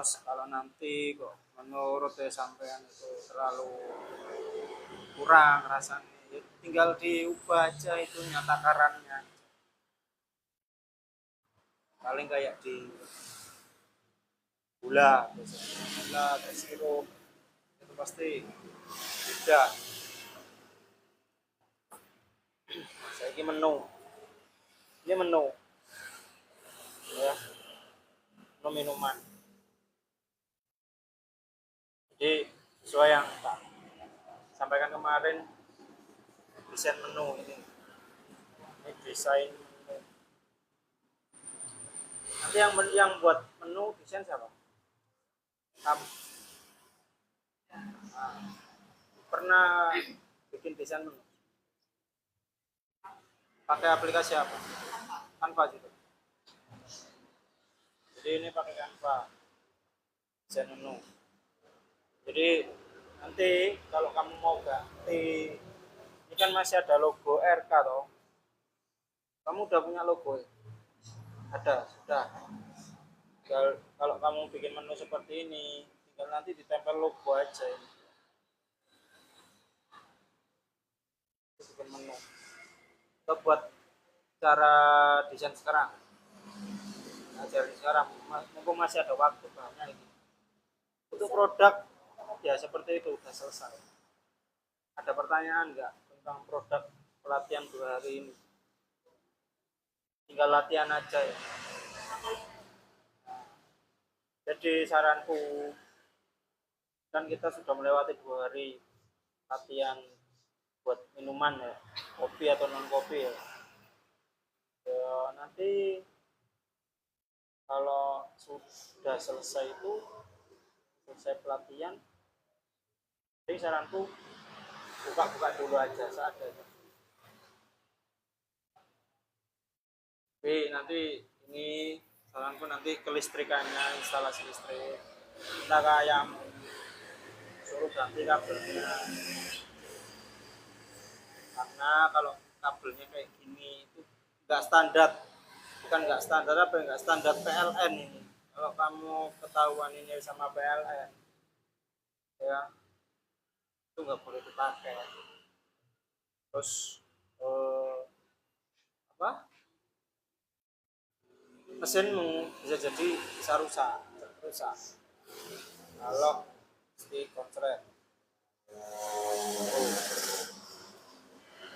kalau nanti kok menurut sampean itu terlalu kurang rasanya, ya tinggal diubah aja itunya takarannya, paling kayak di gula biasanya, gula atau sirup itu pasti beda. Saya ini menu, ini menu ya, menu minuman. Jadi sesuai yang tak sampaikan kemarin, desain menu ini desain menu. Nanti yang buat menu desain siapa? Kamu. Nah, pernah bikin desain menu? Pakai aplikasi apa? Canva juga. Jadi ini pakai Canva desain menu. Jadi nanti kalau kamu mau ganti, ini kan masih ada logo RK toh. Kamu udah punya logo ya? Ada, sudah. Kalau kamu bikin menu seperti ini, tinggal nanti ditempel logo aja ini. Bikin menu. Kita buat cara desain sekarang. Ajarin sekarang, mumpung masih ada waktu banyak ini. Untuk produk ya seperti itu udah selesai. Ada pertanyaan nggak tentang produk pelatihan 2 hari ini? Tinggal latihan aja ya. Jadi saranku, kan kita sudah melewati 2 hari latihan buat minuman ya, kopi atau non kopi ya. Nanti kalau sudah selesai pelatihan, jadi saranku buka-buka dulu aja seadanya. Tapi nanti ini saranku nanti kelistrikannya, instalasi listrik, kita kayak suruh ganti kabelnya, karena kalau kabelnya kayak gini itu nggak standar, bukan nggak standar apa, nggak standar PLN ini. Kalau kamu ketahuan ini sama PLN ya, itu nggak boleh dipakai. Terus apa, mesinmu bisa jadi bisa rusak kalau di konslet.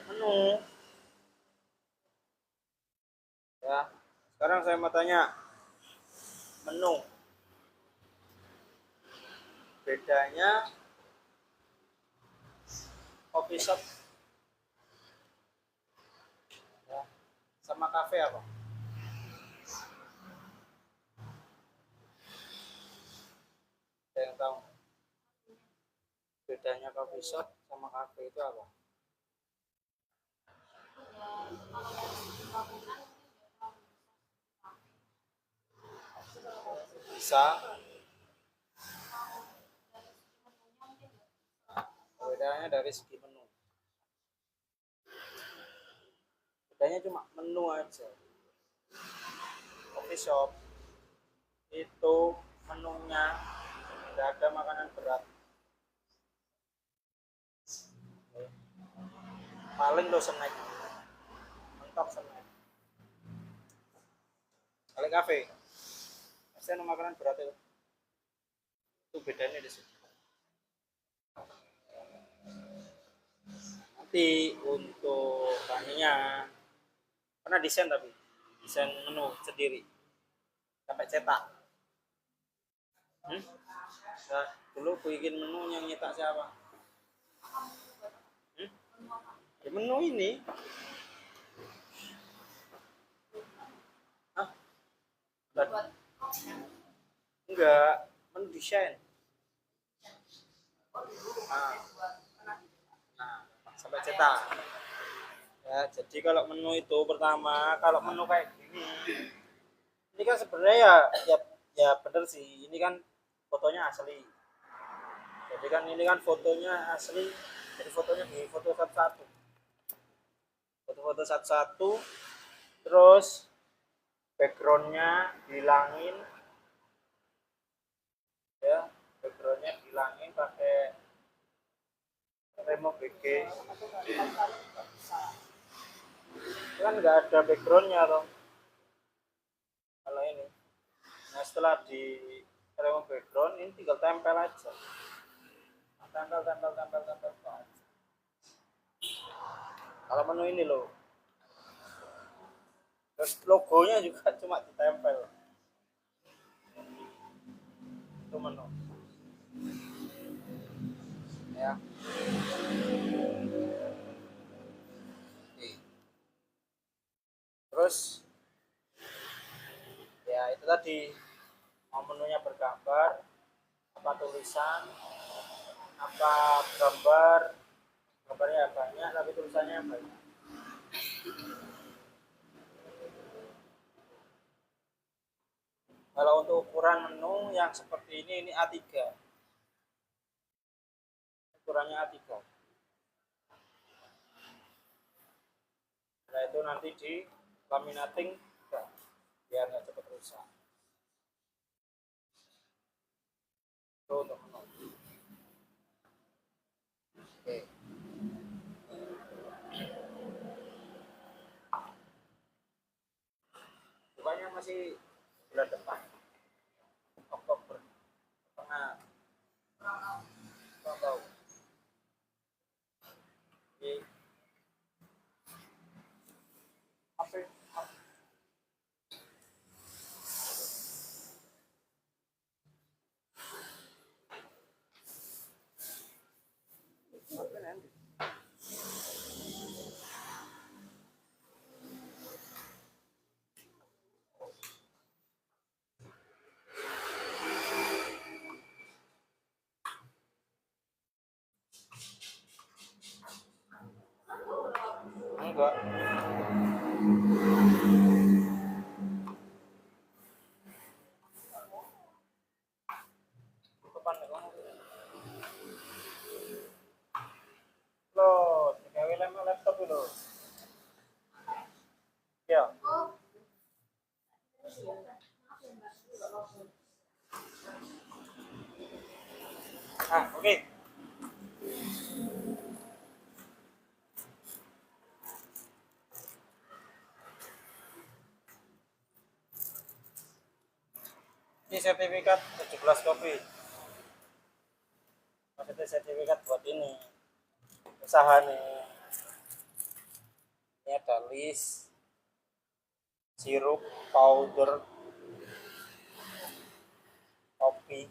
Menu ya, sekarang saya mau tanya, menu bedanya coffee shop ya, sama cafe apa? Ada yang tahu bedanya coffee shop sama cafe itu apa? Bisa. Bedanya dari segi menu. Bedanya cuma menu aja. Coffee shop itu menunya tidak ada makanan berat. Paling lo snack. Mentok snack. Kalau kafe, pasti ada makanan berat itu. Itu bedanya di situ. Nanti untuk bahannya pernah desain, tapi desain menu sendiri sampai cetak. Nah, dulu bikin menu yang nyetak siapa? Ya, menu ini. Hah? Enggak, menu desain. Nah, sampai cetak. Ya, jadi kalau menu itu pertama, kalau menu kayak gini, ini kan sebenarnya ya bener sih, ini kan fotonya asli. Jadi kan ini kan fotonya asli, jadi fotonya di foto satu-satu. Foto-foto satu-satu, terus backgroundnya dihilangin, Remo BG kan nggak ada backgroundnya toh kalau ini. Nah setelah di remo background ini tinggal tempel aja, tempel kalau menu ini loh, terus logonya juga cuma ditempel itu menu ya. Oke. Terus ya itu tadi, mau menunya bergambar apa tulisan apa gambar, gambarnya banyak tapi tulisannya banyak. Kalau untuk ukuran menu yang seperti ini A3, ukurannya A3. Nah itu nanti di laminating biar nggak cepat rusak. Itu untuk menu. Oke. Bukanya masih bulan depan, Oktober, tengah tahu. Oke. Apa? Apa nanti? Enggak. Depan kamu. Loh, digawe laptop itu. Ya. Ah, oke. Okay. Ini sertifikat 17 kopi. Maksudnya sertifikat buat ini usaha nih. Ini ada list, sirup, powder, kopi.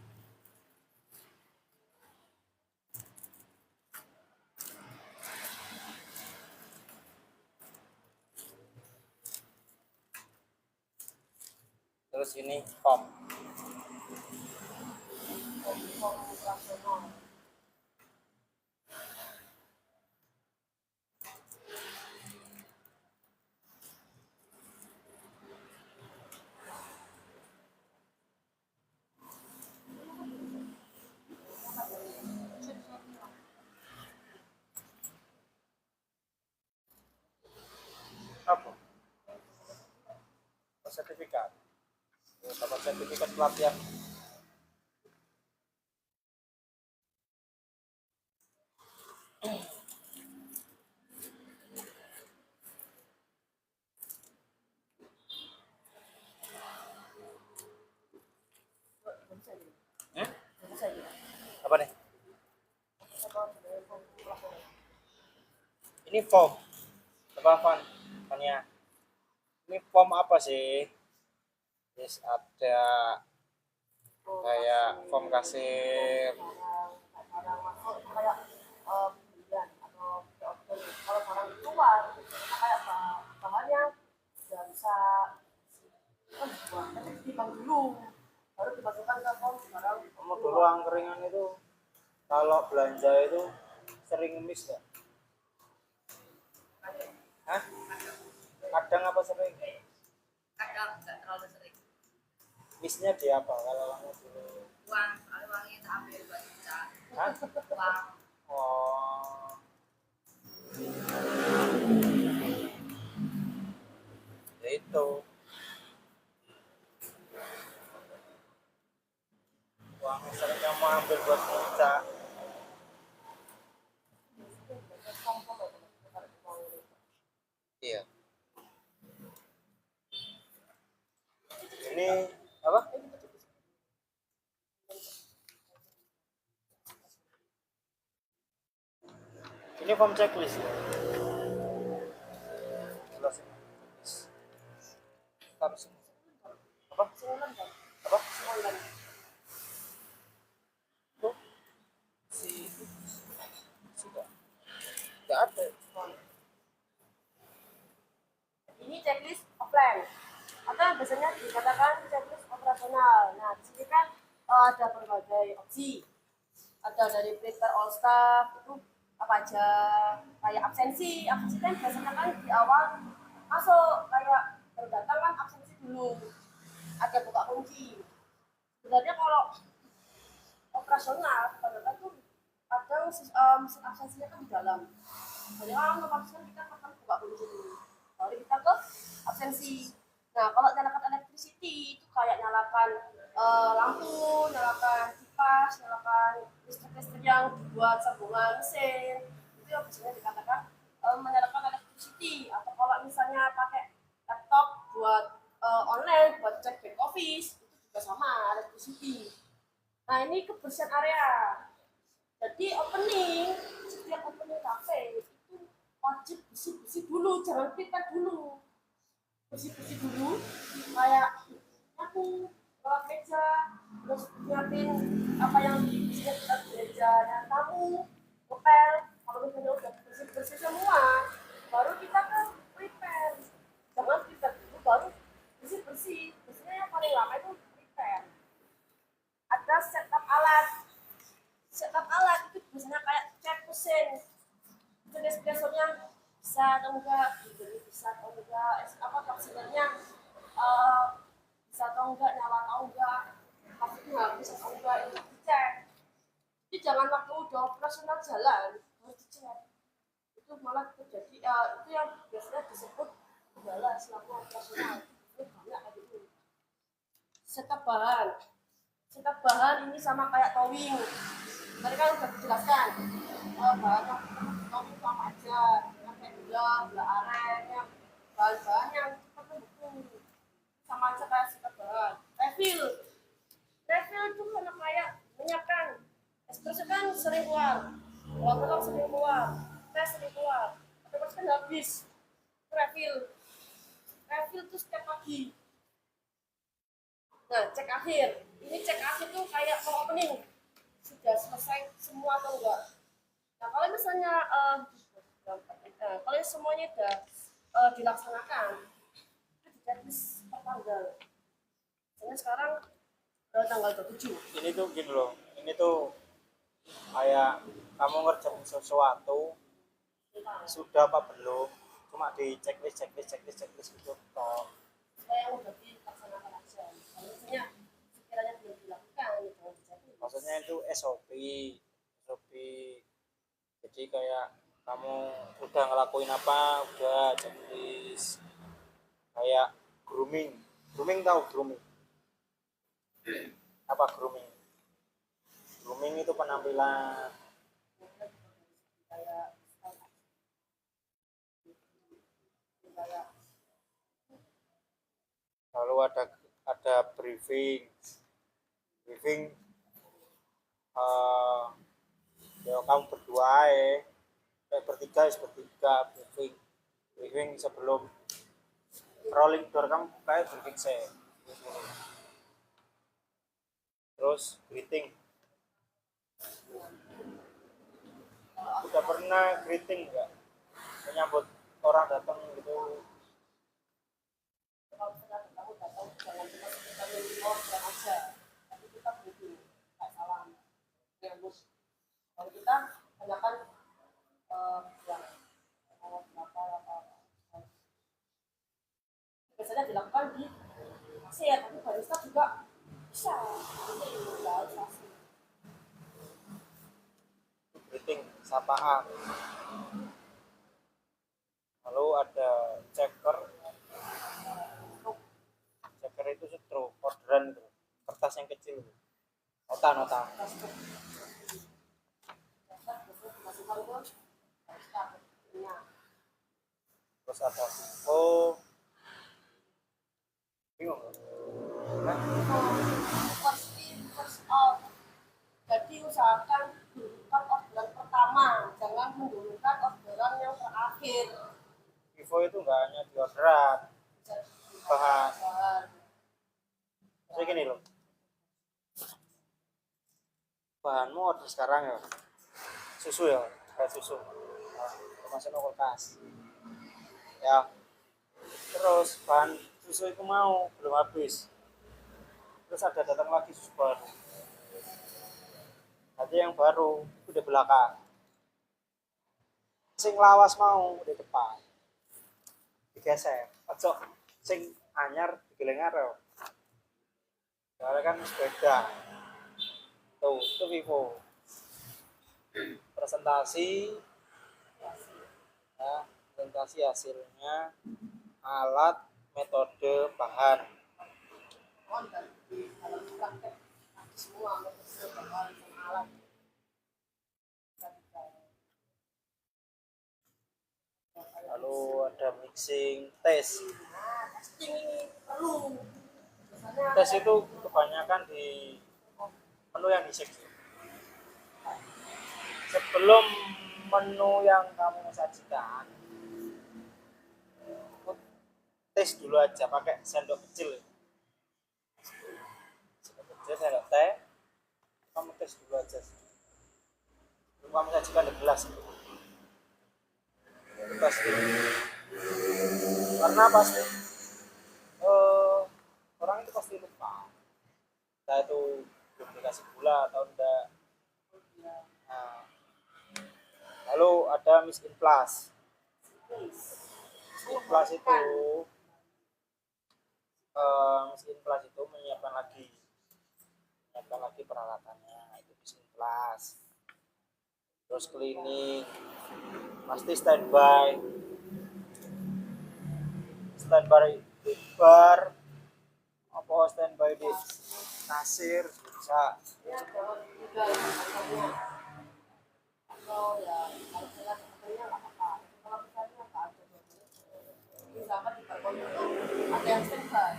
Terus ini foam. Apa? Sertifikat. Dapat sertifikat pelatihan. Apa nih? Ini foam. Apa Van? Vania. Ini foam apa sih? Yes, ada kayak foam kasir. Kayak pembelian atau kalau barang di luar kayak bahannya nggak bisa dibuang, tapi ditimbang dulu baru dimasukkan ke pom barang. Kamu dulu angkringan itu kalau belanja itu sering miss nggak? Hah? Kadang apa sering? Kadang nggak terlalu sering. Missnya di apa kalau kamu dulu? Uang, kalau uangnya tak ambil buat kita. Hah? Uang. Oh. Ya itu. Uang sering kamu ambil buat puncak. Apa? Ini form checklist ya. Jelas. Harus apa? Apa? Oh, si sudah nggak ada. Ini checklist offline atau biasanya dikatakan checklist operasional. Nah, di sini kan ada berbagai opsi. Ada dari printer all staff itu apa aja, kayak absensi kan biasanya kan di awal masuk kayak baru datang kan absensi dulu, ada buka kunci. Sebenarnya kalau operasional kadang tuh kadang mesin absensinya kan di dalam, jadi orang otomatis kan kita akan buka kunci dulu baru kita ke absensi. Nah, kalau nyalakan electricity itu kayak nyalakan lampu, nyalakan kipas, nyalakan listrik-listrik yang dibuat sambungan mesin, itu yang biasanya dikatakan menyalakan electricity. Atau kalau misalnya pakai laptop buat online, buat cek back office, itu juga sama electricity. Nah, ini kebersihan area. Jadi setiap opening cafe itu wajib bersih-bersih dulu, jangan prepare dulu. Bersih-bersih dulu, kayak nyapu, lewat meja, terus nyiapin apa yang disediakan di meja dan tamu, ngepel. Kalau misalnya udah bersih-bersih semua, baru kita kan prepare. Jangan prepare dulu, baru bersih-bersih. Biasanya yang paling lama itu prepare. Ada setup alat itu biasanya kayak cek mesin, jenis espressonya bisa atau enggak, bisa atau enggak, apa vaksinnya bisa atau enggak, nyala atau enggak, maksudnya habis atau enggak, itu dicek. Jadi jangan waktu udah operasional jalan harus dicek. Itu malah terjadi itu yang biasanya disebut kendala selama operasional. Itu banyak kayak gitu. Setup bahan ini sama kayak towing. Tadi kan udah dijelaskan bahannya towing itu apa aja, yang kayak gula aren, yang bahan-bahan yang cepat membeku, sama aja kayak setup bahan. Refill itu sama kayak menyiapkan espresso kan sering keluar, water sering keluar, teh sering keluar, otomatis kan habis. Refill itu setiap pagi. Nah, cek akhir. Ini cek akhir tuh kayak mau opening. Sudah selesai semua atau enggak. Nah, kalau misalnya kalau semuanya sudah dilaksanakan, itu dicek per tanggal. Misalnya sekarang tanggal 27. Ini tuh gini loh. Ini tuh kayak kamu ngerjain sesuatu sudah apa belum? Cuma di checklist gitu toh. Yang udah dilaksanakan aja. Kalau misalnya sekiranya belum dilakukan, jangan dicek. Maksudnya itu SOP. Jadi kayak kamu udah ngelakuin apa, udah checklist. Kayak grooming tahu grooming? Apa grooming? Grooming itu penampilan. Lalu ada briefing ya kamu berdua kayak bertiga briefing sebelum rolling door kamu kayak briefing saya. Terus greeting. Udah pernah greeting nggak? Menyambut orang datang gitu. Kalau misalnya kamu datang, jangan cuma sekedar minum aja, tapi kita butuh kayak salam. Kalau kita tanyakan yang berapa biasanya dilakukan di kasir, tapi barista juga bisa. Jadi realisasi. Greeting, sapaan. Lalu ada checker itu stroke orderan itu kertas yang kecil itu. Nota terus ada bingung first in first out. Jadi usahakan dulukan orderan pertama, jangan mendulukan orderan yang terakhir. FIFO itu nggak hanya di orderan, bahan. Jadi gini loh, bahanmu order sekarang ya, susu ya, kayak susu, masukin kulkas. Ya, terus bahan susu itu mau belum habis, terus ada datang lagi susu baru. Nanti yang baru itu di belakang, sing lawas mau di depan, digeser. Ojo sing anyar digeleng arep. Soalnya kan beda. Tuh, itu Vivo. Presentasi, ya, presentasi hasilnya, alat, metode, bahan. Dan di dalam praktek semua metode bahan dan alat. Lalu ada mixing, tes. Nah, testing ini perlu. Tes itu kebanyakan di menu yang di-save. Sebelum menu yang kamu sajikan, tes dulu aja pakai sendok kecil. Sendok kecil, sendok teh, kamu tes dulu aja. Sebelum kamu sajikan di gelas. Itu pasti. Karena pasti orang itu pasti lupa. Entah itu belum dikasih gula atau enggak. Nah, lalu ada Miss Plus. Miss Plus itu menyiapkan lagi peralatannya, itu Miss Plus. Terus cleaning, pasti standby di bar, apa standby di kasir bisa. Ya, jangan tinggal katanya. Atau ya, kalau saya katanya nggak apa-apa. Kalau misalnya nggak ada misalkan di balkon itu ada yang standby.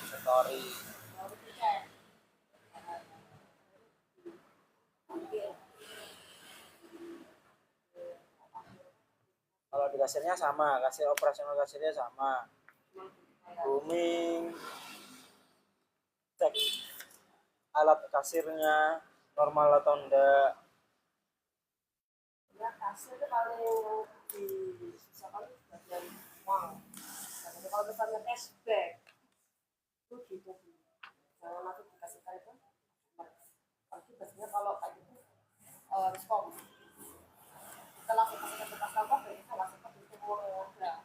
Story. Baru dicek. Kalau di kasirnya sama, kasir operasional kasirnya sama. Booming, cek alat kasirnya normal atau enggak. Ya, kasir itu paling di misalkan bagian uang. Tapi kalau misalnya cashback itu gitu. Jangan langsung dikasihkan itu. Pasti biasanya kalau kayak gitu diskon. Kita langsung kasih ke customer dan kita langsung ke itu udah.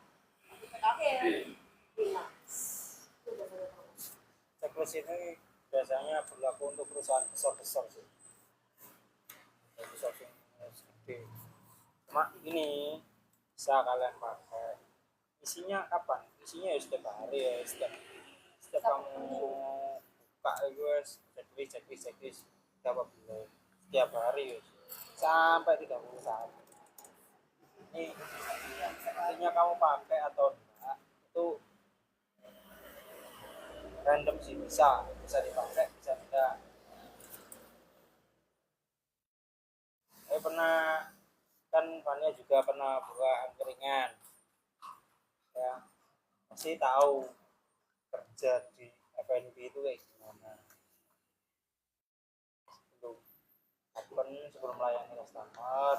Nanti ke akhir. Nah, itu biasanya terus. Checklist ini biasanya berlaku untuk perusahaan besar-besar sih. Besar gede. Cuma ini bisa kalian pakai. Isinya kapan? Isinya ya setiap hari ya, setiap kamu buka itu checklist berapa belum setiap hari ya. Sampai 30 saat. Ini intinya kamu pakai atau enggak itu random sih, bisa dipakai bisa enggak. Saya pernah kan Fania juga pernah buka angkringan ya, pasti tahu kerja di F&B itu kayak gimana. Sebelum melayani customer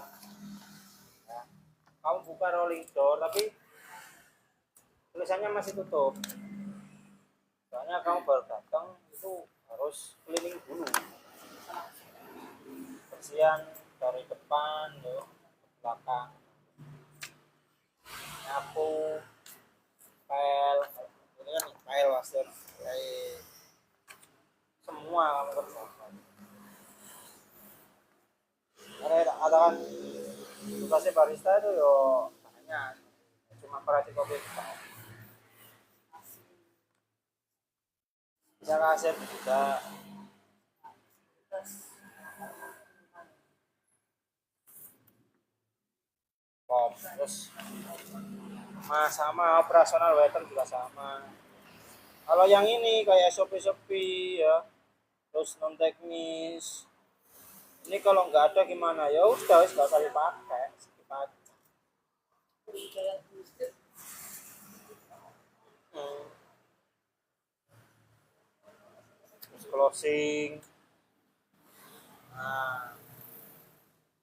ya, kamu buka rolling door tapi tulisannya masih tutup, soalnya kamu baru datang itu harus cleaning dulu, bersihan dari depan ke belakang, nyapu, pel, ini kan pel master kayak semua kamu kerjakan. Karena ada kan tugasnya barista itu yo banyak, cuma perhati kopi bisa kasir juga. Terus sama operasional waiter juga sama. Kalau yang ini kayak Shopee ya, terus non teknis, ini kalau nggak ada gimana ya udah wis nggak usah dipakai, skip aja. budaya bisnis Hmm. Terus closing, nah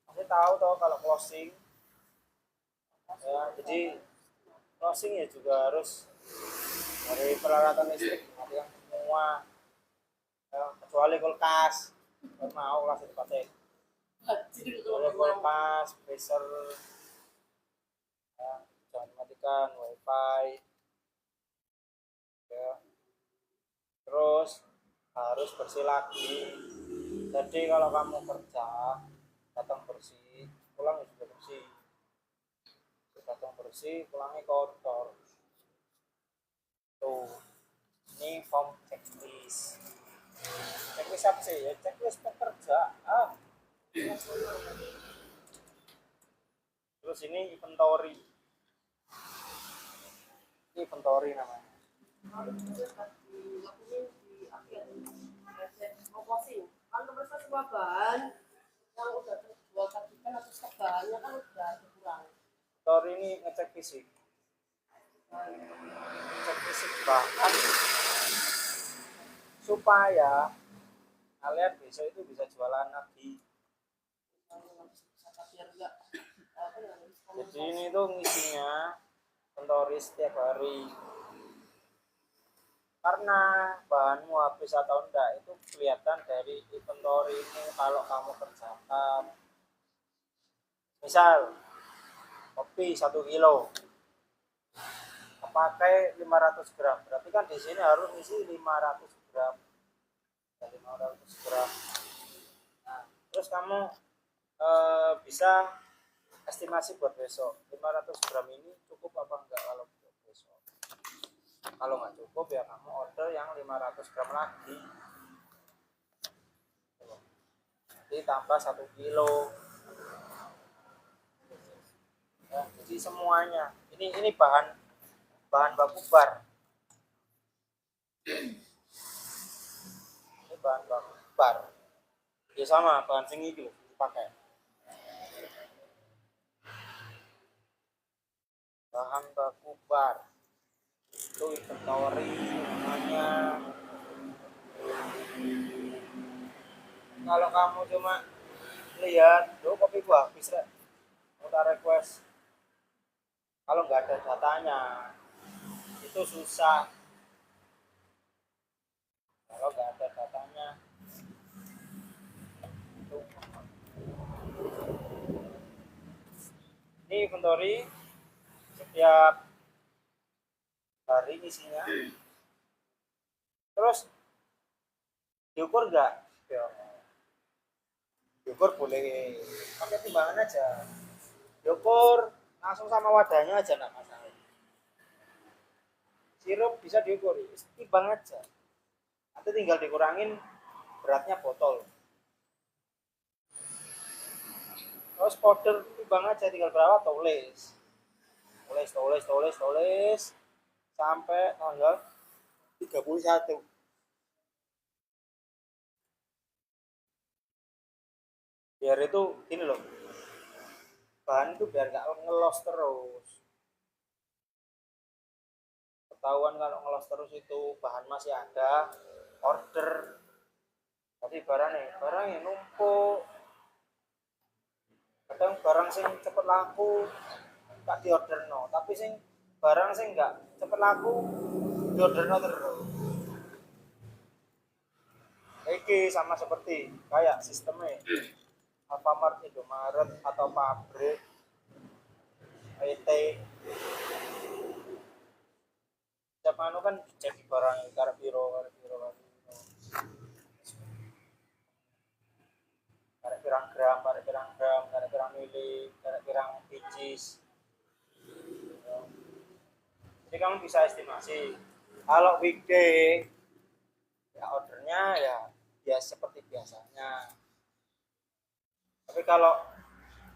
masih tahu toh kalau closing ya, jadi closing ya juga harus dari peralatan listrik matikan semua ya, kecuali kulkas kan mau langsung dipakai, hadir kecuali kalau menang kulkas freezer ya, jangan matikan wifi ya, terus harus bersih lagi. Jadi kalau kamu kerja datang bersih pulang juga bersih, datang bersih pulangnya kotor. Tuh ini form checklist. Checklist apa sih ya, checklist pekerjaan. Terus ini inventory, ini inventory namanya. harus dilakuin di akhir proses promosi kan terus semua bahan yang udah terjual tadi kan atau stok bahannya kan udah berkurang. Inventory ini ngecek fisik, ngecek fisik bahan supaya kalian besok itu bisa jualan lagi. Biar enggak apa ya, Jadi ini tuh ngisinya inventory setiap hari. Karena bahanmu habis atau enggak itu kelihatan dari inventorymu kalau kamu kerjakan. Misal kopi 1 kilo pakai 500 gram, berarti kan di sini harus isi 500 gram, 500 gram. Nah, terus kamu bisa estimasi buat besok 500 gram ini cukup apa enggak kalau buat besok. Kalau nggak cukup ya kamu order yang 500 gram lagi, jadi tambah 1 kilo ya, jadi semuanya ini bahan bahan baku bar, ini bahan baku bar ya sama bahan sing iki lho dipakai, bahan baku bar itu inventory namanya. Kalau kamu cuma lihat lo kopi gua habis rek minta request, kalau nggak ada datanya itu susah. Kalau nggak ada datanya itu. Ini inventory setiap hari isinya, terus diukur nggak ya, diukur boleh pakai timbangan aja, diukur langsung sama wadahnya aja nggak masalah. Sirup bisa diukur timbang aja, nanti tinggal dikurangin beratnya botol. Terus powder timbang aja tinggal berapa, tulis sampai tanggal 31. Biar itu gini loh, bahan itu biar nggak ngelos terus. Ketahuan kalau ngelos terus itu bahan masih ada, order tapi barangnya numpuk. Kadang barang sing cepet laku tak diorder no, tapi sing barang sing nggak cepet laku diorder no terus. Iki sama seperti kayak sistemnya Alfamart, Indomaret atau pabrik PT. Setiap anu kan cek barang karep piro karep pirang gram, karep pirang mili, karep pirang biji. Jadi kamu bisa estimasi. Kalau weekday ya ordernya ya seperti biasanya. Tapi kalau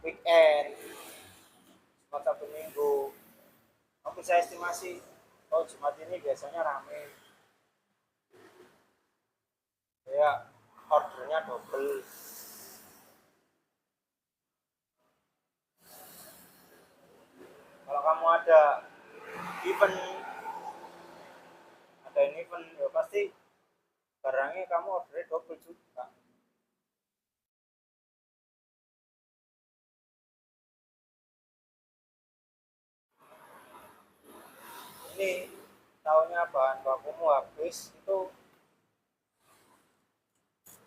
weekend Sabtu Minggu aku saya estimasi, oh Jumat ini biasanya rame, ya ordernya double. Kalau kamu event ada event ya pasti barangnya kamu ordernya double juga. Ini tahunya bahan bakumu habis itu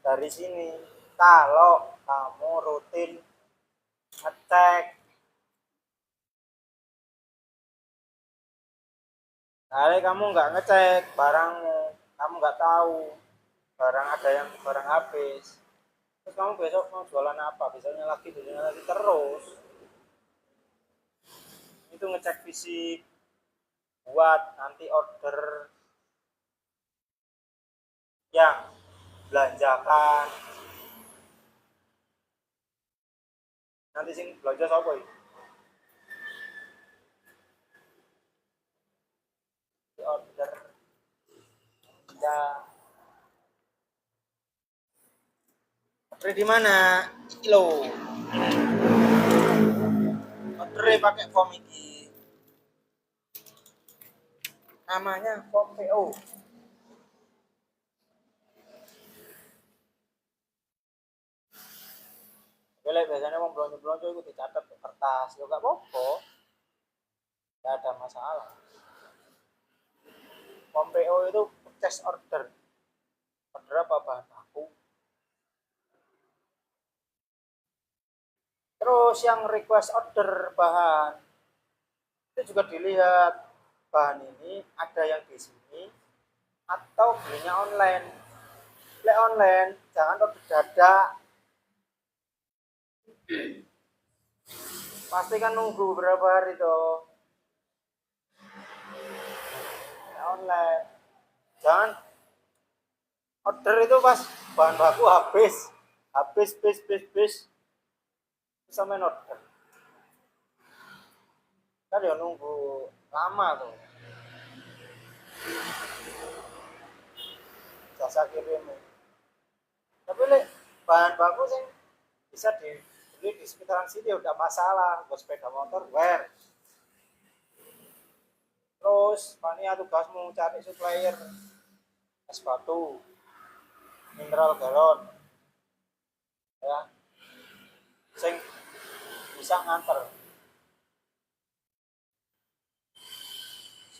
dari sini. Kalau kamu rutin ngecek, kali kamu nggak ngecek barangmu, kamu nggak tahu barang habis, terus kamu besok mau jualan apa, besoknya lagi terus. Itu ngecek fisik buat nanti order yang belanjakan. Nanti sing belanja siapa ya? Di order ya. Order di mana? Iki lo. Order pakai form iki. Namanya form PO. Boleh biasanya mau belanja itu dicatat di kertas, ya nggak apa-apa, nggak ada masalah. Form PO itu purchase order apa bahan baku. Terus yang request order bahan itu juga dilihat bahan ini ada yang di sini atau belinya online. Beli online jangan order dadak. Pasti kan nunggu beberapa hari toh. Online jangan order itu pas bahan baku habis bisa main order kan ya nunggu lama tuh jasa kirim. Tapi bahan baku sih bisa dibeli di sekitaran sini udah masalah, buat sepeda motor wear. Terus pania tugasmu cari supplier es batu, mineral galon, ya, sing bisa nganter.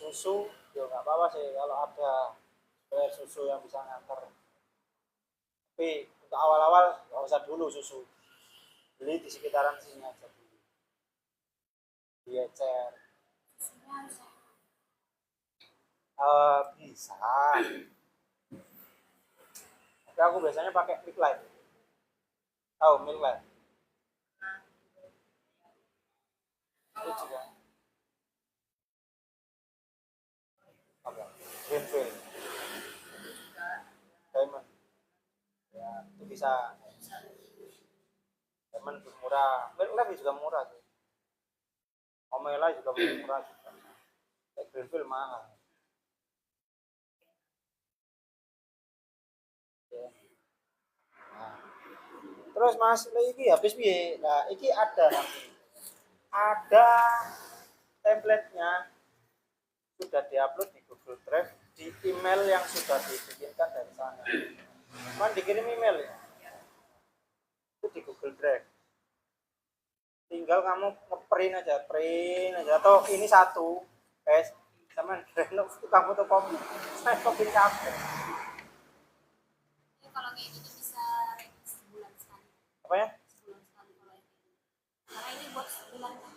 Susu, ya nggak apa-apa sih kalau ada susu yang bisa nganter. Tapi untuk awal-awal nggak usah dulu susu, beli di sekitaran sini aja dulu. Diecer. Bisa. Tapi aku biasanya pakai Milk Light. Tahu Milk Light? Itu juga. Apa? Greenfield. Diamond. Ya, itu bisa. Diamond lebih murah. Milk Light juga murah sih. Omela juga murah juga. Greenfield mahal. Ya. Nah. Terus Mas, ini habis piye? Nah, ini ada template-nya sudah diupload di Google Drive di email yang sudah dibikinkan dari sana. Cuman dikirim email ya. Itu di Google Drive. Tinggal kamu print aja atau ini satu, guys. Sama kamu tuh kopi, saya kopi capek. Kalau kayak gitu bisa sebulan sekali. Apa ya? Sebulan sekali kalau ini. Karena ini buat sebulan kan.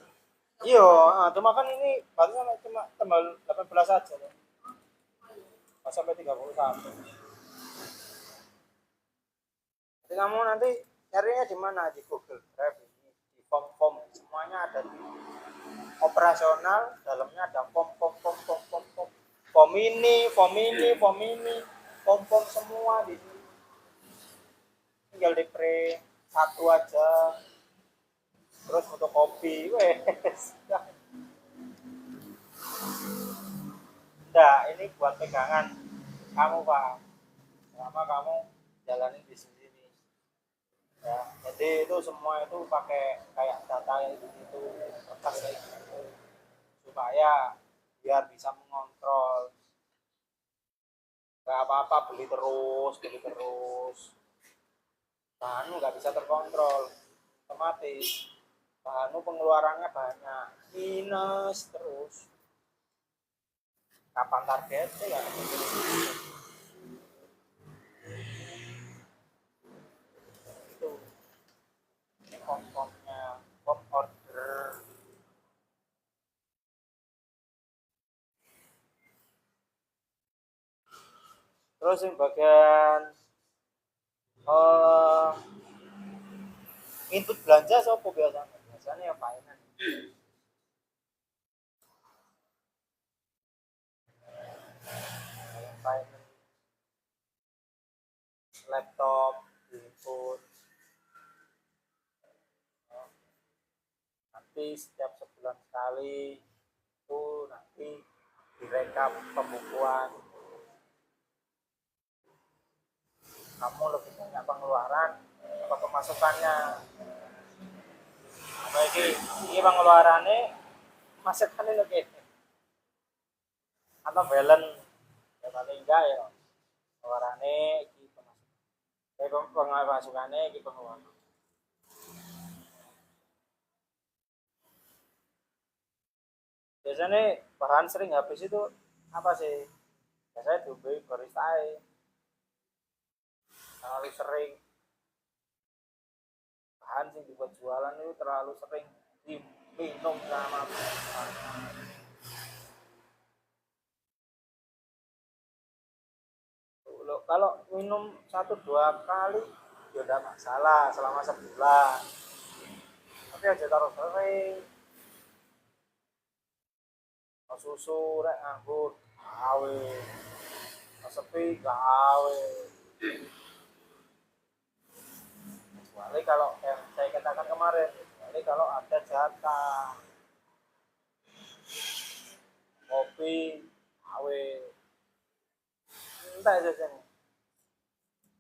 Iya, cuma kan ini batasnya cuma tanggal 18 saja. Pas sampai 31. Jadi kamu nanti nyarinya di mana? Di Google Drive ini, di form semuanya ada di operasional, dalamnya ada form ini, form semua di sini. Tinggal di print satu aja. Terus fotokopi, wes. enggak, ini buat pegangan kamu Pak, selama kamu jalanin bisnis ini ya. Jadi itu semua itu pakai kayak data itu kertas kayak gitu, supaya biar bisa mengontrol. Gak apa-apa beli terus bahanmu nggak bisa terkontrol, otomatis bahanmu pengeluarannya banyak, minus terus. Kapan targetnya ya? Itu ini kom-komnya, kom order. Terus yang bagian eh input belanja siapa biasanya? Biasanya ya finance. Finance, laptop, input. Nanti setiap sebulan sekali itu nanti direkap pembukuan. Kamu lebih banyak pengeluaran atau pemasukannya? Baik, ini pengeluarannya masukannya lebih atau balance ya paling enggak ya pengeluarannya iki pemasukannya iki pengeluaran. Biasanya bahan sering habis itu apa sih? Biasanya dibeli barista terlalu sering, bahan sih dibuat jualan itu terlalu sering diminum sama kalau minum 1-2 kali ya udah masalah selama sebulan, tapi aja taruh sering. Susu rek nganggur gawe, sepi gawe. Kecuali kalau yang saya katakan kemarin, kecuali kalau ada jatah kopi gawe, entah saja nih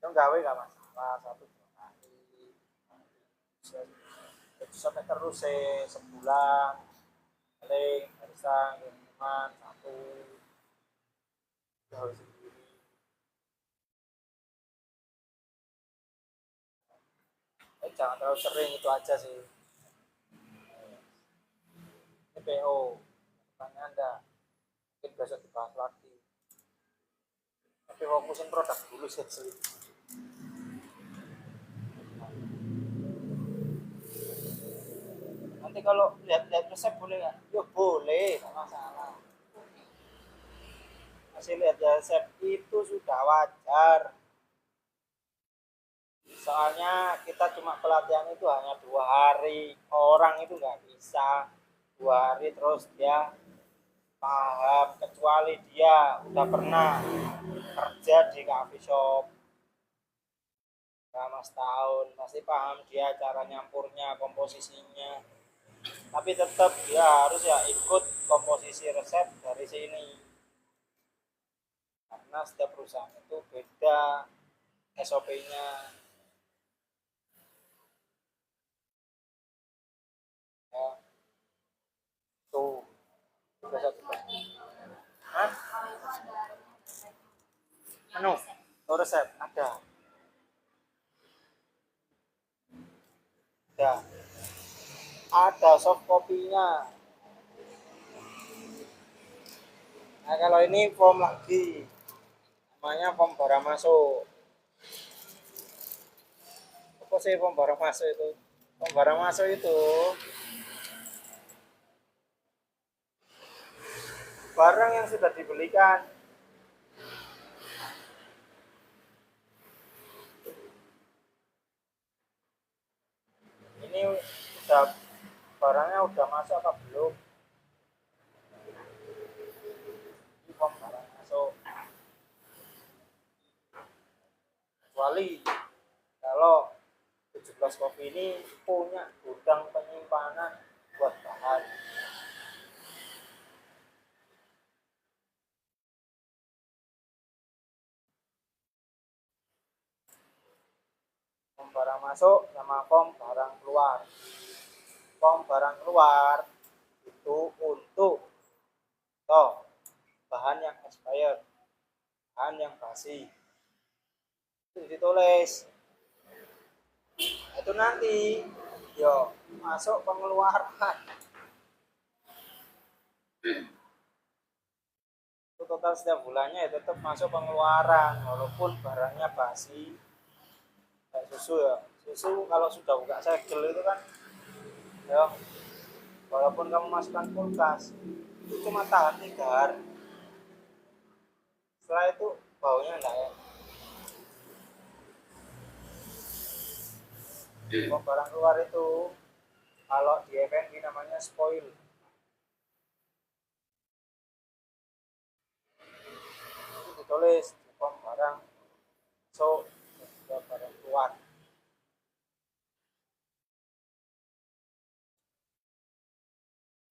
yang gawe gak masalah 1-2 kali sampai terus sebulan paling bisa minuman satu harus sendiri. Jangan terlalu sering, itu aja sih. Ini PO pertanyaan Anda mungkin besok dibahas lagi, tapi fokusin produk dulu sih. Nanti kalau lihat-lihat resep boleh nggak? Ya boleh, nggak masalah. Masih lihat resep itu sudah wajar. Soalnya kita cuma pelatihan itu hanya 2 hari, orang itu nggak bisa 2 hari terus dia paham, kecuali dia udah pernah kerja di coffee shop selama setahun, pasti paham dia cara nyampurnya, komposisinya. Tapi tetap dia harus ya ikut komposisi resep dari sini, karena setiap perusahaan itu beda SOP-nya. Ya, tuh bisa coba. Hah? Anu, tuh resep ada soft copy-nya. Nah kalau ini form lagi, namanya form barang masuk. Apa sih form barang masuk itu? Form barang masuk itu barang yang sudah dibelikan. Ini udah barangnya udah masuk apa belum? Ini form barang masuk. Kecuali kalau 17 kopi ini punya gudang penyimpanan buat bahan. barang masuk sama form barang keluar. Form barang keluar itu untuk bahan yang expired, bahan yang basi. Itu ditulis. Itu nanti masuk pengeluaran. Itu total setiap bulannya ya tetap masuk pengeluaran walaupun barangnya basi. Kayak susu ya. Susu kalau sudah buka segel itu kan ya walaupun kamu masukkan kulkas itu cuma tahan 3 hari. Setelah itu baunya enggak ya. Barang keluar itu kalau di F&B namanya spoil. Itu ditulis form barang barang keluar.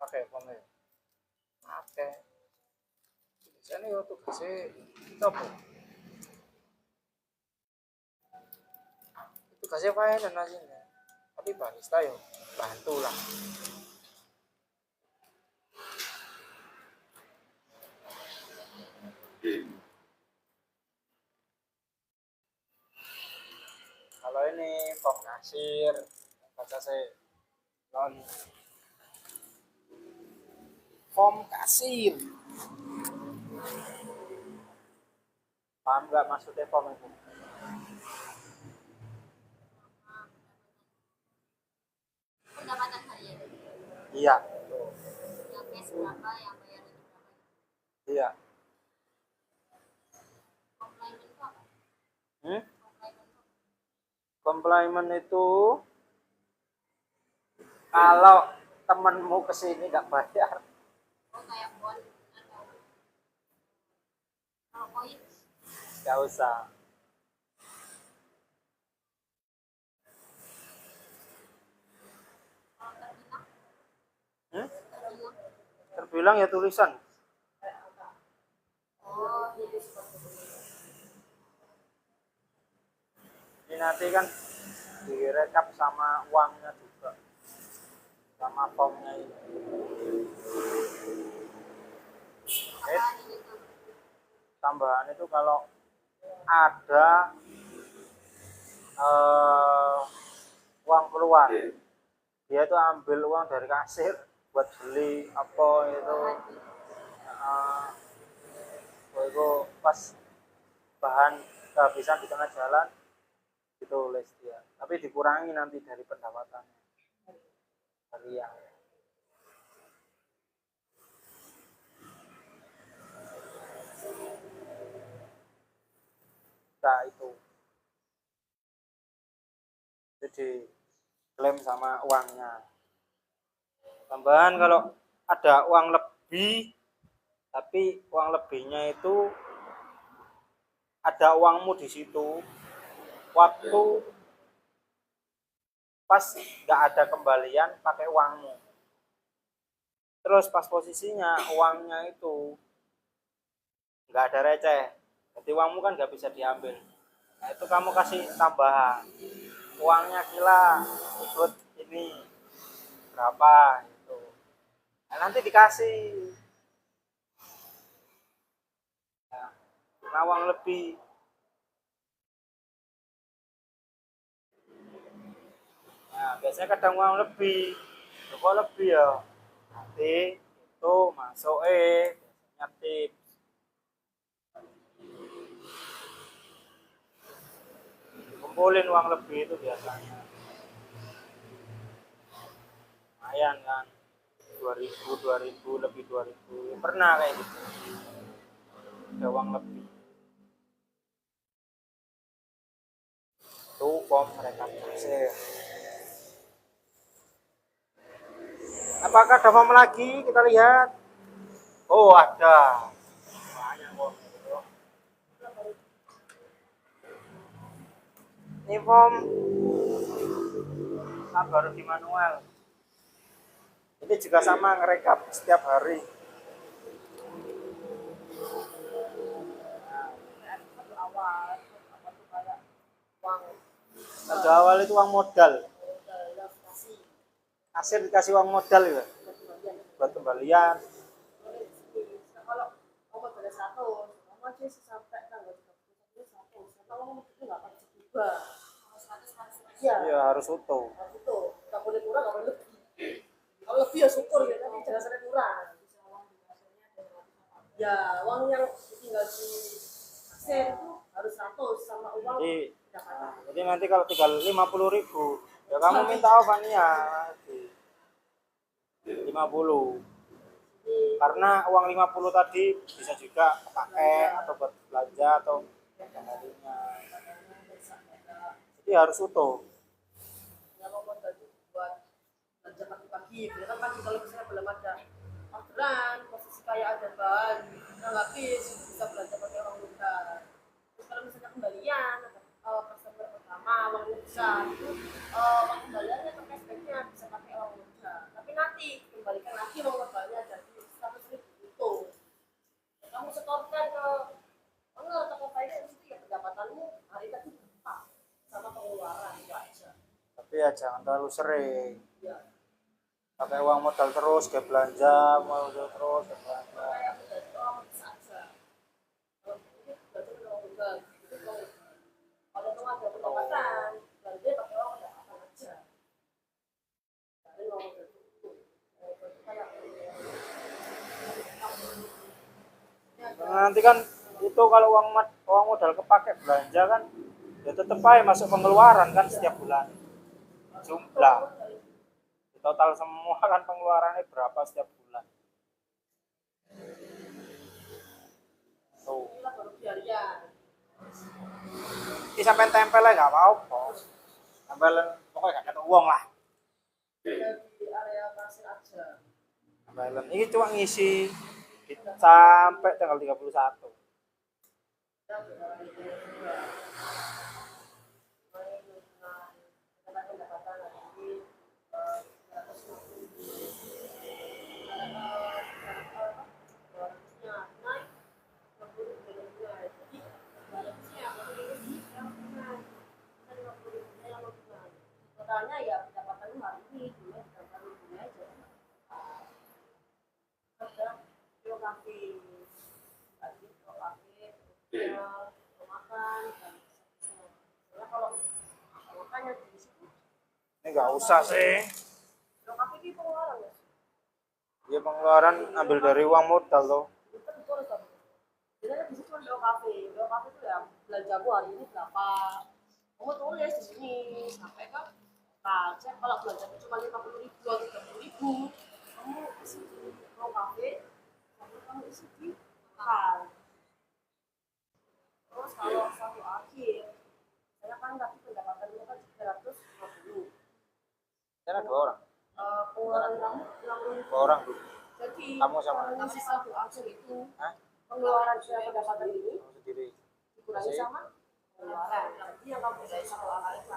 Pakai formnya. Oke. Biasanya yo tugasnya apa? Tugasnya finance aslinya. Tapi barista yo bantu lah. Kalau ini form kasir, baca saya form kasir. Paham nggak maksudnya form itu? Pendapatan harian. Iya. Yang cash berapa, yang bayar itu berapa. Iya. Komplement itu apa? Komplement itu kalau temenmu kesini nggak bayar, Oh, kayak bon atau kalau koin. nggak usah. Kalau terbilang. Hmm? Terbilang. Terbilang ya tulisan. Oh, iya. Ini nanti kan direkap sama uangnya juga, sama formnya ini. Tambahan ini tuh. Tambahan itu kalau ada uang keluar, dia itu ambil uang dari kasir buat beli apa itu, itu pas bahan kehabisan di tengah jalan ditulis dia, tapi dikurangi nanti dari pendapatan harian. Nah itu jadi klaim sama uangnya. Tambahan kalau ada uang lebih, tapi uang lebihnya itu ada uangmu di situ, waktu pas nggak ada kembalian pakai uangmu, terus pas posisinya uangnya itu nggak ada receh, jadi uangmu kan nggak bisa diambil. Nah itu kamu kasih tambahan, uangnya kila ikut ini berapa itu, nah, nanti dikasih. Nah, uang lebih. Nah, biasanya kadang uang lebih. Kok lebih ya? Nanti itu masuk biasanya tips. Kumpulin uang lebih itu biasanya. Lumayan kan. 2000 lebih 2000. Pernah kayak gitu. Ada uang lebih. Itu form mereka kasih. Apakah ada form lagi? Kita lihat. Oh, ada. Banyak form. Ini form baru di manual. Ini juga sama ngerekap setiap hari. Awal apa tuh kayak uang Harga awal itu uang modal. yang kasih Kasir dikasih uang modal ya kembalian. buat kembalian. Nah, kalau kamu pada 100, kamu aja sampai tanggal 31 100. Kalau kamu itu nggak pasti juga. Kalau 100 harus Iya, Iya harus utuh. harus itu. Nggak boleh kurang, nggak boleh lebih. Kalau lebih ya syukur ya, tapi jangan sampai kurang. Ya, uang yang tinggal di kasir itu harus 100 sama uang Jadi pendapatan. jadi nanti kalau tinggal 50.000 ya kamu minta ofannya 50. Karena uang 50 tadi bisa juga pakai atau buat belanja atau yang lainnya. Jadi harus utuh. Kalau mau tadi buat belanja pagi-pagi, biar kan pagi kalau misalnya belum ada orderan, posisi kayak ada bahan, nggak habis, bisa belanja pakai uang muka. Terus kalau misalnya kembalian, ada customer pertama, uangnya besar, itu uang kembaliannya atau cashbacknya bisa pakai uang muka. Tapi nanti kembalikan lagi uang mukanya jadi 100.000 itu. Kamu setorkan ke owner atau ke finance itu ya pendapatanmu hari tadi pas sama pengeluaran itu aja. Tapi ya jangan terlalu sering. Ya. Pakai uang modal terus kayak belanja, modal terus kayak belanja. Kayak itu saja. Kalau ini berarti uang tunggal. Kalau itu ada pendapatan, berarti pakai uang pendapatan aja. Dari uang modal itu. Kayak Nanti kan itu kalau uang modal kepake belanja kan ya tetap aja masuk pengeluaran kan setiap bulan. Jumlah total semua kan pengeluarannya berapa setiap bulan. Tuh. inilah baru biaya. Ini sampai tempel aja nggak apa-apa. Tempelan pokoknya gak kena uang lah. Di area kasir aja. Tempelan ini cuma ngisi sampai tanggal 31. Totalnya ya pendapatan hari ini dulu pendapatan ini aja. Ada lokasi tadi lokasi makan dan sebenarnya kalau makanya di situ Ini nggak usah sih. lokasi itu pengeluaran ya. Dia pengeluaran ambil dari uang modal loh. Itu boleh kan. Jadi di situ ada kafe itu ya belanjamu hari ini berapa. Kamu tulis di sini sampai kan. Nah, cek kalau belanjamu cuma 50.000 atau 30.000, kamu isi di kafe, kamu isi di makan. Terus kalau satu akhir, saya kan tadi pendapatannya kan 350. Sana 2 orang. Pengeluaran kamu 60.000. 2 orang tuh. Jadi Kamu sama? kalau isi satu akhir itu, Hah? pengeluaran saya pendapatan ini Kamu sendiri. dikurangi sama pengeluaran. Jadi yang kamu bisa satu akhir itu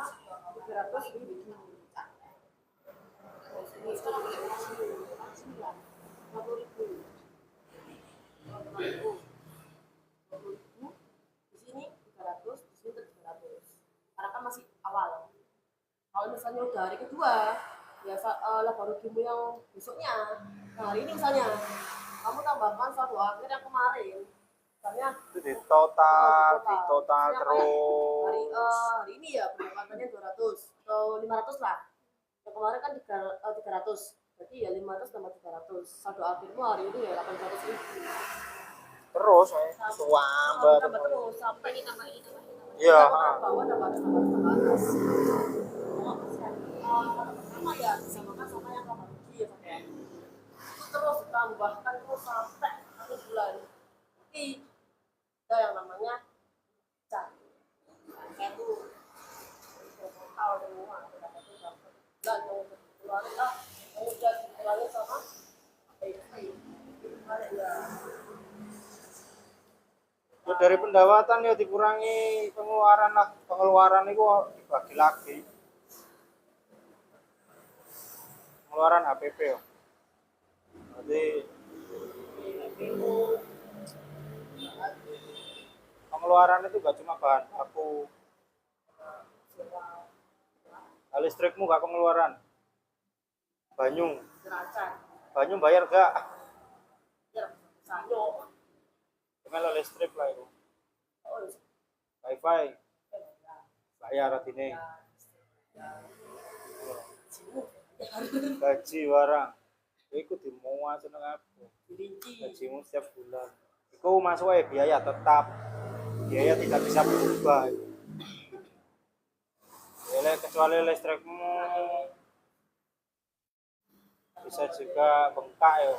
300.000. Ini sekarang boleh kasih 50.000. 50.000. Di sini 300, di sini 300. Karena kan masih awal. Kalau misalnya udah hari kedua, ya baru gimu yang besoknya. Nah, hari ini misalnya kamu tambahkan satu akhir yang kemarin. Misalnya Itu di total Misalnya terus. hari ini ya pendapatannya 200 atau 500 lah. Yang kemarin kan 300. Berarti ya 500 tambah 300. Saldo akhirmu hari ini ya 800.000. Terus suambah Tambah terus sampai ini tambah ini tambah ini tambah. iya bawah tambah atas. Kalau pertama ya bisa makan sama yang tambah rugi ya pakai. Itu terus tambahkan terus sampai 1 bulan. Tapi ada yang namanya cat. Kayak itu total semua pendapatan sampai bulan yang udah dikeluarin yang udah dikeluarin sama ya dari pendapatan ya dikurangi pengeluaran lah, pengeluaran itu dibagi lagi, pengeluaran HPP ya. Jadi pengeluaran itu gak cuma bahan baku, Listrikmu gak pengeluaran. Banyu, Derajat. banyu bayar gak? Ya, sanyo. Melo listrik lah itu. Oh, Wifi bayar artine. Gaji warang. Iku dimuat seneng apa? dirinci. Gajimu setiap bulan. Iku masuk biaya tetap. Biaya tidak bisa berubah. Kecuali listrikmu bisa juga bengkak ya.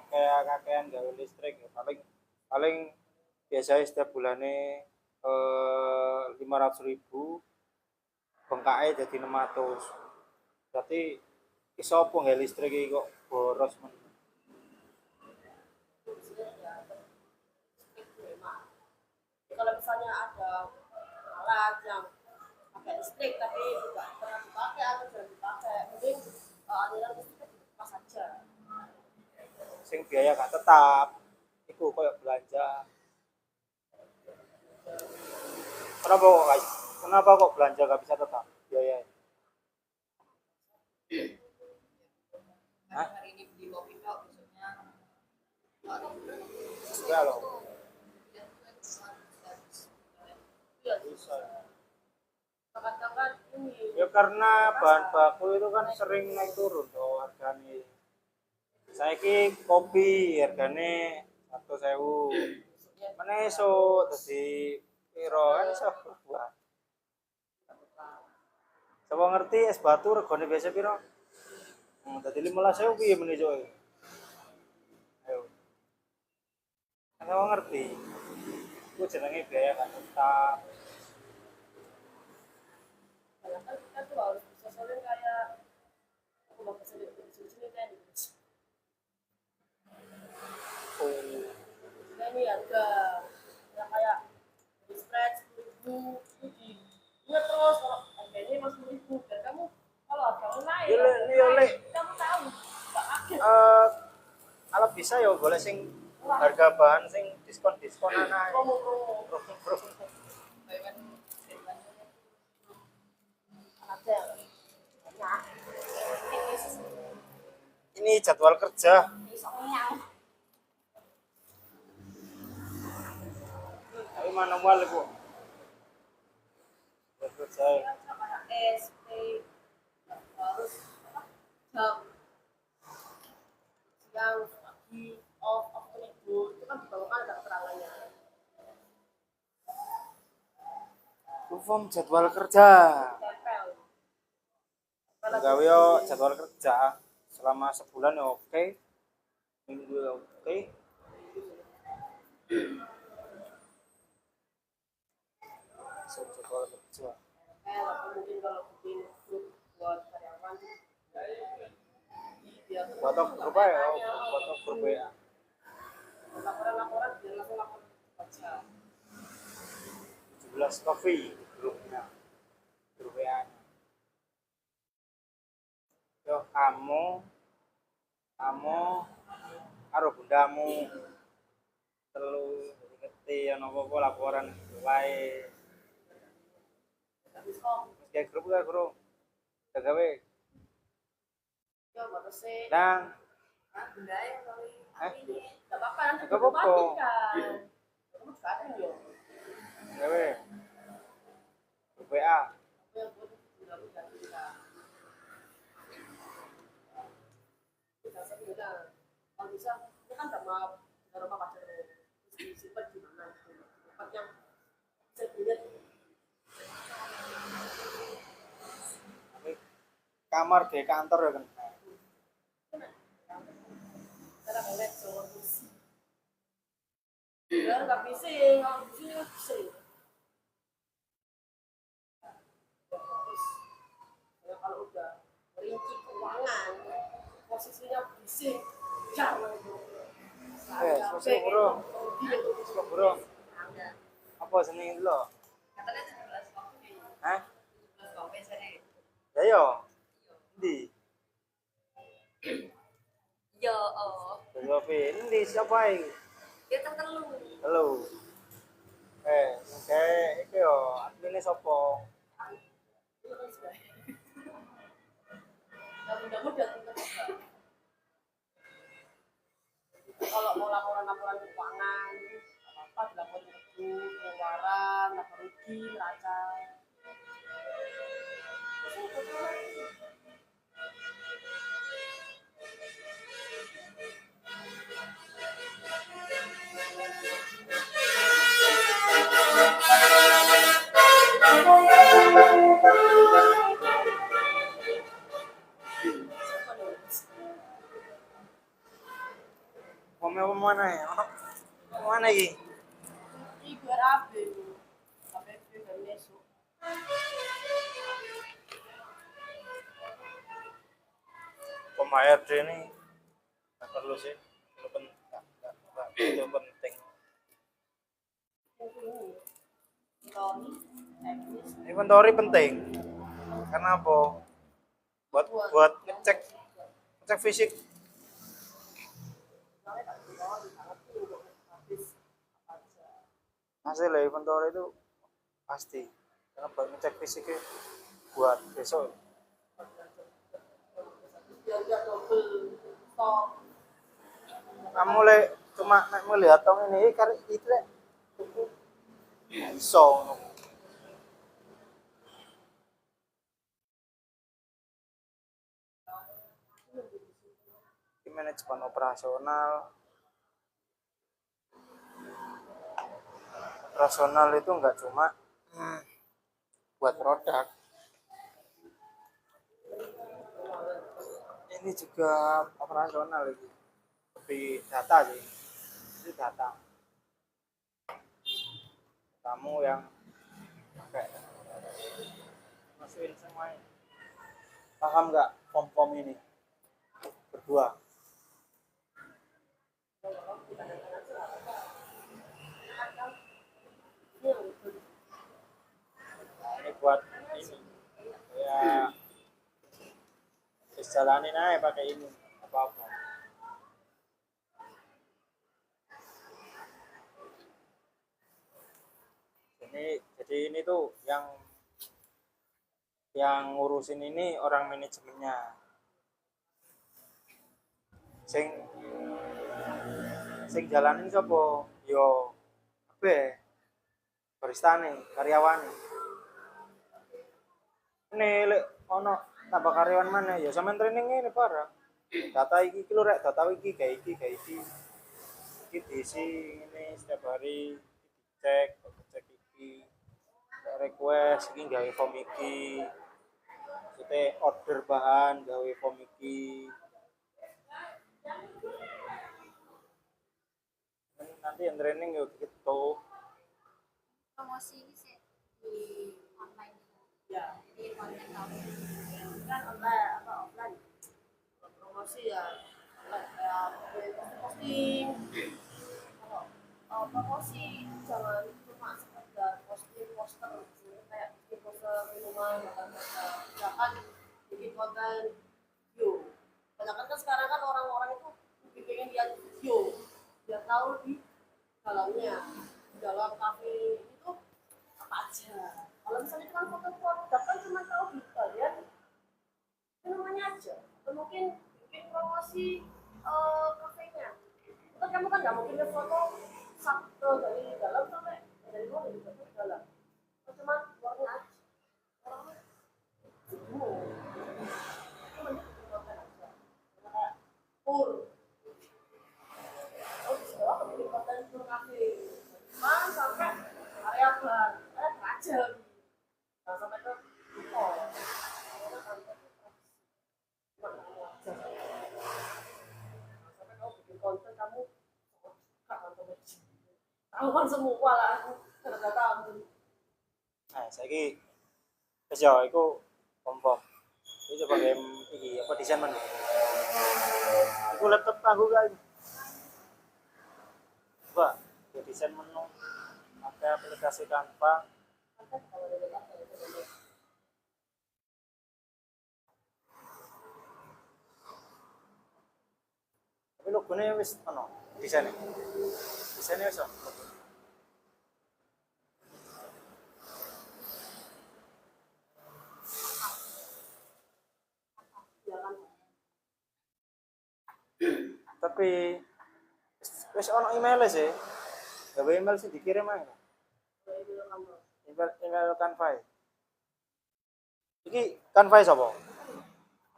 Kakean gawe listrik ya. Paling biasanya setiap bulannya 500.000, bengkaknya jadi 600. Berarti iso apa nggak listrik iki kok boros men. Kalau misalnya ada alat yang pakai listrik tapi tidak pernah dipakai atau jarang dipakai, mending aliran listrik dilepas saja. Sing biaya gak tetap. Iku koyo belanja. Kenapa kok belanja gak bisa tetap biaya? Hah? Hari ini beli kopi tok, besoknya Enggak loh. Iya, Bisa. kadang-kadang ini Ya karena bahan baku itu kan sering naik turun tuh harganya. Saiki kopi hargane 100.000. Mana esuk dadi piro kan iso berubah. Coba ngerti es batu regane biasa piro? Dadi 15.000 piye meneh cuk. Ayo. Coba ngerti. Ku jenenge biaya kan tetap. kan kita tuh harus bisa saling kayak aku bakal sendiri sini kan Oh. nah ini harga yang kayak di spread 10.000 itu ingat terus kalau harganya mas 10.000 dan kamu kalau hargamu naik kamu tahu nggak kaget Kalau bisa ya boleh sing harga bahan sing diskon anak. promo ada nah Ini jadwal kerja. Tapi manual ibu. Jadwal kerja. SP harus jam siang pagi off libur itu kan di bawah kan ada keterangannya Form jadwal kerja. tempel Gawe yo jadwal kerja selama sebulan ya oke. Minggu ya oke. Jadwal kerja. atau mungkin kalau bikin grup buat karyawan biar Foto grup ya, foto grup ya. laporan biar langsung lapor baca 17 coffee grupnya. Grup ya. Yo kamu karo bundamu telu ngerti ana apa laporan wae. habis kok Kayak grup gak bro? Udah gawe? ya baru sih Nang, benda yang kali eh? nggak apa-apa nanti Nggak apa-apa. kan kamu juga ada yo Gawe? Grup WA? yang buat udah kita kita bilang kalau bisa itu kan sama rumah pacar terus disimpan di mana tempat yang bisa dilihat Tapi kamar di kantor ya kan? karena banyak soal kursi ya nggak bising kalau bising nggak bising terus ya, kalau udah rinci keuangan posisinya bising jangan Selesai bro. Selesai bro. Apa seneng lo? katanya 17 kopi. Hah? 17 kopi sini. Ya yo. Di. Yo, oh. Kopi. Ini siapa ini? Dia tertelu. Halo. Oke, iki yo admine sapa? kalau mau laporan-laporan keuangan apa dilaporin ke pengeluaran, laba rugi, neraca. Mau mana ya? Mana iki? Ibu RAB itu, APB dan besok. Pembayar ini nggak perlu sih, itu penting. Inventory penting. Karena apa? Buat ngecek fisik. Hasil inventory itu pasti. Karena buat ngecek fisiknya buat besok. Kamu cuma melihat tong ini karena itu iso. Manajemen operasional itu enggak cuma buat produk, ini juga operasional itu lebih data sih, itu data kamu yang pakai masukin semuanya. Paham nggak form ini berdua? Ini buat ini ya, jalanin aja pakai ini apa-apa. Jadi ini tuh yang ngurusin ini orang manajemennya. Sing jalanin sapa? Yo ape baristane, karyawane. Ini lek ono tambah karyawan mana ya sampean training ini barang. Data iki lho rek, data iki kayak iki. Iki diisi ini setiap hari dicek iki. Request iki gawe form iki. Maksudnya order bahan gawe form iki. Nanti yang training yuk gitu. Promosi ini sih di online. Ya, Di konten kamu. kan offline. Promosi ya, posting. Kalau promosi jangan cuma sekedar posting poster, kayak bikin poster minuman, misalkan bikin konten video. Banyak kan sekarang kan orang-orang itu bikin lihat video, biar tahu di dalamnya, di dalam kafe itu apa aja. Kalau misalnya cuma foto produk kan cuma tahu di bagian minumannya aja, atau mungkin bikin promosi kafenya. Kan kamu kan nggak mungkin foto satu dari dalam sampai dari luar dari dalam. Cuma luarnya aja. Orangnya bingung. Itu mending bikin konten aja. Kayak full. Oh, sekolah bikin konten full kafe. Cuma sampai area bar, aja. Nah, sampai ke mall. Karena sampai ke cuma kamu aja. Sampai kamu bikin konten kamu tahuan semua lah ternyata kamu. Nah, saiki wis yo iku kompor. Iki coba game iki apa desain men. Iku laptop aku kan. Coba ya desain menu pakai aplikasi Canva. Tapi logonya wis ono desainnya. Desainnya wis ono. Tapi Wis ono email sih. Gawe email sih dikirim ae. Email Canva. Iki Canva sapa?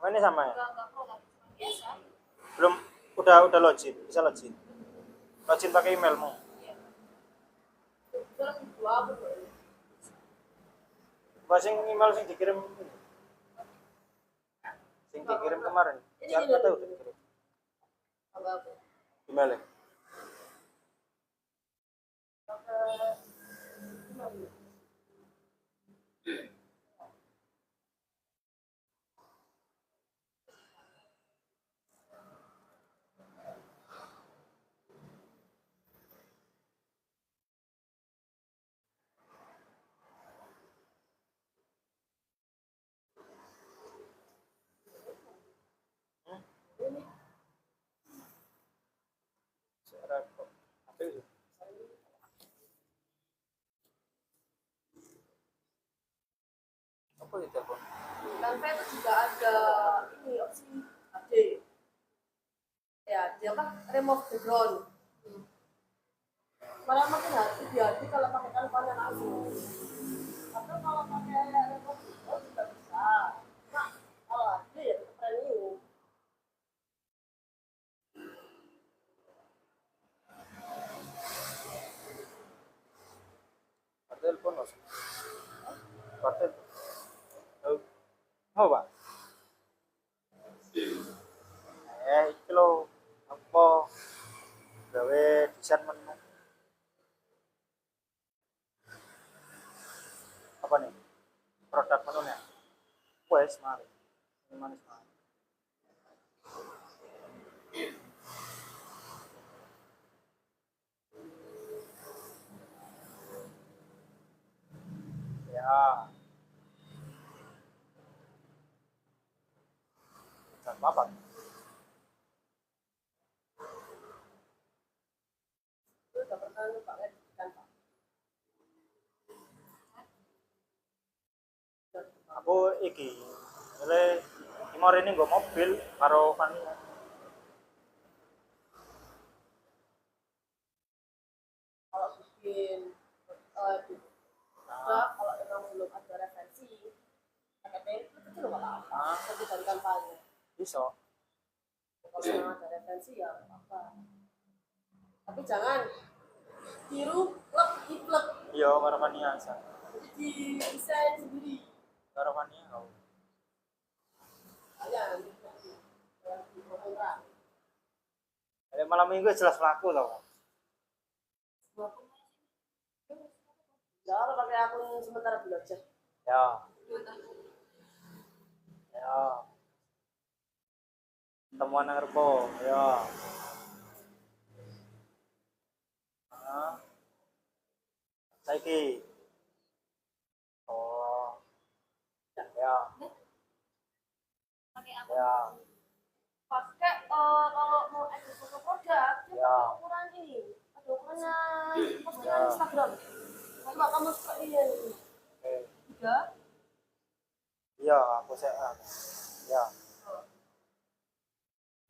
Ini sama ya? Enggak pro biasa. Belum udah login, bisa login. Login pakai emailmu. Itu lagi dua apa tuh? Sing email sing dikirim ini. Sing dikirim kemarin. Ya enggak tahu dikirim. Apa? Emailnya. Apa itu? Apa itu telepon? Canva itu juga ada ini opsi HD. Ya, dia kan remove background. Malah makin hati-hati kalau pakai Canva-nya langsung. Atau kalau pakai remove background juga bisa. Nah, kalau HD ya tetap premium. Telepon mas. Partel. Oh, Pak. Iki lho apa gawe desain menu. Apa nih? Produk menunya. Wes, mari. Ini manis mari. Ya. Jangan apa? Itu udah pernah pakai Canva. Aku iki oleh imor ini nggo mobil karo Vania. Kalau bikin juga kalau memang belum ada referensi pakai template itu nggak apa-apa tapi dari kampanye Bisa. kalau memang ada referensi ya nggak apa-apa tapi jangan tiru plek iplek Iya, karo Vania aja. jadi di desain sendiri Karo Vania kau. aja nanti di komentar Malam minggu jelas laku tau. jangan pakai akun sementara dulu aja Ya. Ya. Temuan nang Rebo, ya. Nah, saiki. Oh. Ya. Pakai apa? Ya. pakai kalau mau edit foto produk dia Ya. pakai ukuran ini ada ukurannya postingan Ya. Instagram coba kamu suka ini Oke. 3 Iya, aku saya. Ya.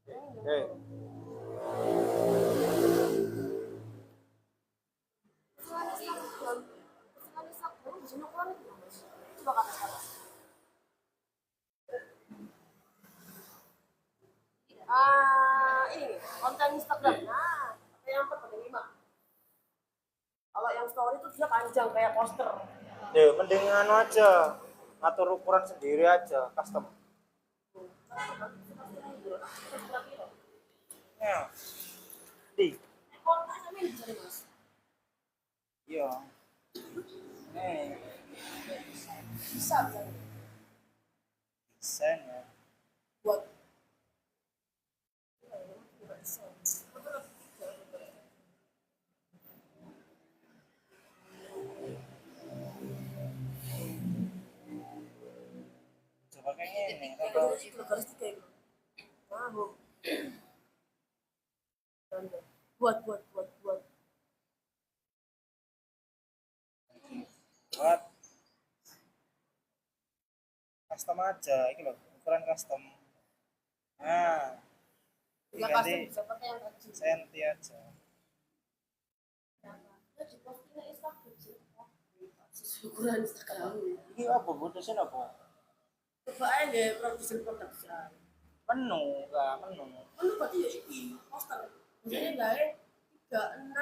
Oke. Ini konten Instagram. Nah, yang 4/5. Kalau yang story itu dia panjang kayak poster. Deh, mending anu aja. Ngatur ukuran sendiri aja, custom. Ya. Di. Kontennya ini jadi mas. Iya. Nih, Bisa bisa. desain ya. Buat Coba kayak ini. garis 3 itu. Tahu. Buat. Buat custom aja, ini loh, ukuran custom. Nah, Ya ganti custom bisa pakai yang kecil. senti aja. Kita di posting di Instagram sih. Sesuai ukuran Instagram. Iki apa putusin apa? Coba aja produksi. Menu, enggak menu. Kan berarti ya ini poster. Maksudnya nggak 36